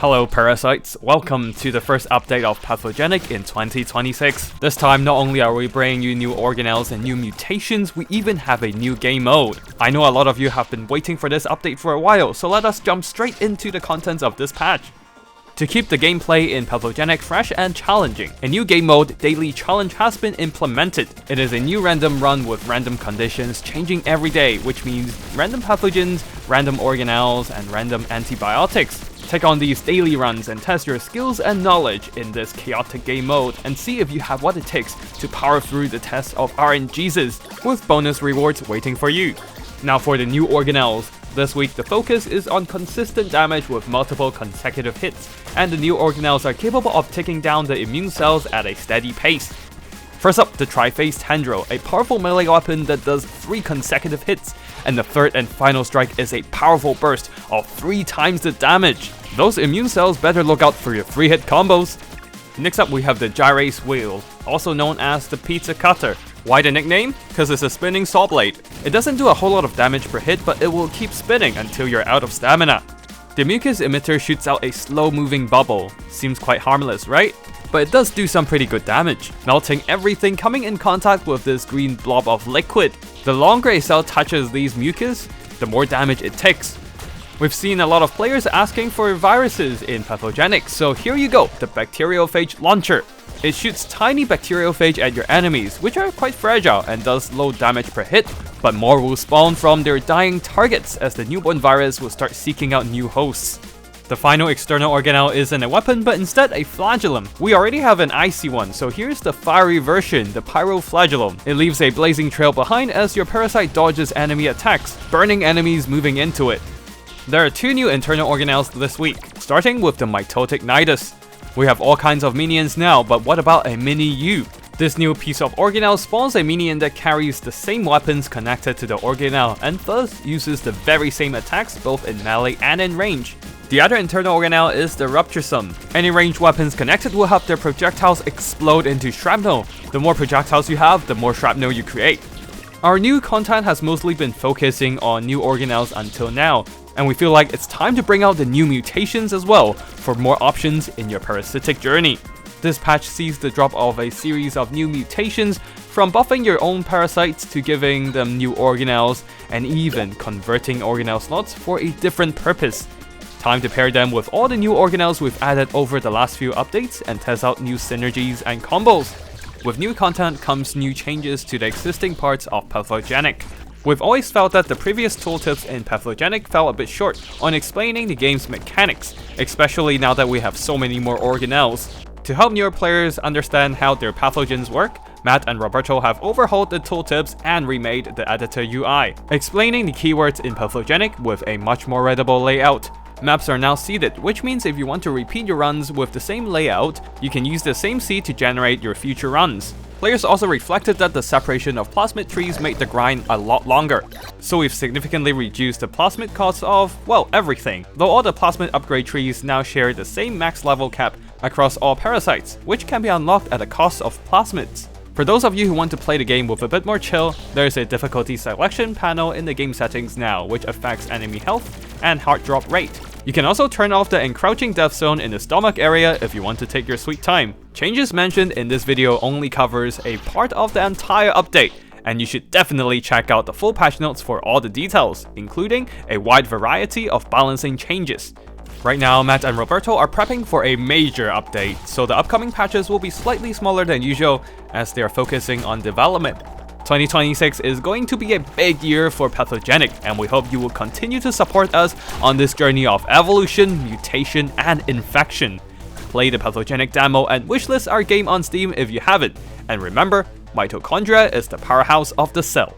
Hello parasites, welcome to the first update of Pathogenic in 2026. This time not only are we bringing you new organelles and new mutations, we even have a new game mode. I know a lot of you have been waiting for this update for a while, so let us jump straight into the contents of this patch. To keep the gameplay in Pathogenic fresh and challenging, a new game mode, Daily Challenge, has been implemented. It is a new random run with random conditions changing every day, which means random pathogens, random organelles, and random antibiotics. Take on these daily runs and test your skills and knowledge in this chaotic game mode and see if you have what it takes to power through the test of RNGs, with bonus rewards waiting for you. Now for the new organelles. This week the focus is on consistent damage with multiple consecutive hits, and the new organelles are capable of taking down the immune cells at a steady pace. First up, the Tri-Phase Tendril, a powerful melee weapon that does 3 consecutive hits, and the third and final strike is a powerful burst of 3 times the damage. Those immune cells better look out for your 3-hit combos. Next up we have the Gyrace Wheel, also known as the Pizza Cutter. Why the nickname? Cause it's a spinning saw blade. It doesn't do a whole lot of damage per hit, but it will keep spinning until you're out of stamina. The mucus emitter shoots out a slow moving bubble. Seems quite harmless, right? But it does do some pretty good damage, melting everything coming in contact with this green blob of liquid. The longer a cell touches these mucus, the more damage it takes. We've seen a lot of players asking for viruses in Pathogenic, so here you go, the Bacteriophage Launcher. It shoots tiny bacteriophage at your enemies, which are quite fragile and does low damage per hit, but more will spawn from their dying targets as the newborn virus will start seeking out new hosts. The final external organelle isn't a weapon, but instead a flagellum. We already have an icy one, so here's the fiery version, the pyroflagellum. It leaves a blazing trail behind as your parasite dodges enemy attacks, burning enemies moving into it. There are 2 new internal organelles this week, starting with the mitotic nidus. We have all kinds of minions now, but what about a mini you? This new piece of organelle spawns a minion that carries the same weapons connected to the organelle and thus uses the very same attacks both in melee and in range. The other internal organelle is the Rupturesome. Any ranged weapons connected will have their projectiles explode into shrapnel. The more projectiles you have, the more shrapnel you create. Our new content has mostly been focusing on new organelles until now, and we feel like it's time to bring out the new mutations as well for more options in your parasitic journey. This patch sees the drop of a series of new mutations, from buffing your own parasites to giving them new organelles, and even converting organelle slots for a different purpose. Time to pair them with all the new organelles we've added over the last few updates and test out new synergies and combos. With new content comes new changes to the existing parts of Pathogenic. We've always felt that the previous tooltips in Pathogenic fell a bit short on explaining the game's mechanics, especially now that we have so many more organelles. To help newer players understand how their pathogens work, Matt and Roberto have overhauled the tooltips and remade the editor UI, explaining the keywords in Pathogenic with a much more readable layout. Maps are now seeded, which means if you want to repeat your runs with the same layout, you can use the same seed to generate your future runs. Players also reflected that the separation of plasmid trees made the grind a lot longer, so we've significantly reduced the plasmid cost of, well, everything, though all the plasmid upgrade trees now share the same max level cap across all parasites, which can be unlocked at a cost of plasmids. For those of you who want to play the game with a bit more chill, there is a difficulty selection panel in the game settings now, which affects enemy health and heart drop rate. You can also turn off the encroaching death zone in the stomach area if you want to take your sweet time. Changes mentioned in this video only covers a part of the entire update, and you should definitely check out the full patch notes for all the details, including a wide variety of balancing changes. Right now, Matt and Roberto are prepping for a major update, so the upcoming patches will be slightly smaller than usual as they are focusing on development. 2026 is going to be a big year for Pathogenic, and we hope you will continue to support us on this journey of evolution, mutation, and infection. Play the Pathogenic demo and wishlist our game on Steam if you haven't, and remember, mitochondria is the powerhouse of the cell.